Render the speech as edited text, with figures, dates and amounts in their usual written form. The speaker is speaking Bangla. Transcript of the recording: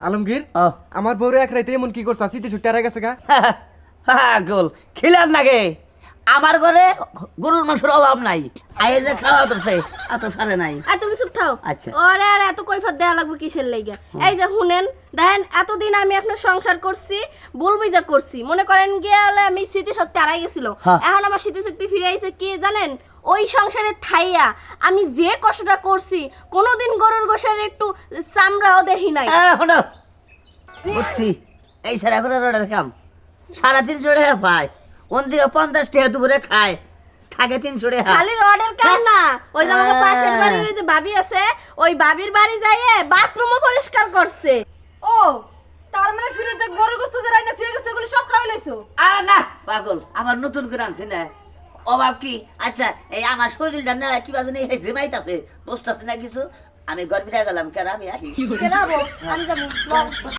আলমগীর আমার বউরে এক রাইতে এমন কি করছ সিটি ছুটে গেছে গা গোল খিলার লাগে আমার ঘরে গরুর মাংসের অভাব নাই আয়ে যে খাওয়া তোছে এত সারে নাই আর তুমি চুপ থাও। আচ্ছা। ওরে আর এত কৈফত দেয়া লাগবে কিসের লাইগা? এই যে শুনেন দেখেন এতদিন আমি আপনার সংসার করছি ভুল বুঝা করছি মনে করেন গেলে আমি স্মৃতি শক্তি হারাই গেছিল এখন আমার স্মৃতি শক্তি ফিরে আইছে কি জানেন ওই সংসারে থাইয়া আমি যে কষ্টটা করছি কোনোদিন গরুর গোশের একটু চামড়াও দেখি নাই। শোনো বুঝছি এই স্যার এখন রোডের কাম 350 টাকা পায় ওন দিকে 50 টাকা দুপুরে খায় থাকে 300 টাকা খালি রডের কাম না ওই যে আমাদের পাশের বাড়ির ওই যে ভাবি আছে ওই ভাবির বাড়ি যাইয়ে বাথরুমও পরিষ্কার করছে। ও তার মানে ফিরে যে গরুর গোশত যে রাইনা থুয়ে গেছে ওগুলো সব খাই লাইছো? না পাগল আমার নতুন করে আনছে না অভাব কি আচ্ছা এই আমার শরীরটা না কি বাজে নেই জিমাইতাছে বসতাছে না কিছু আমি ঘর ফিরে গেলাম কেন আমি কেন আমি যাবো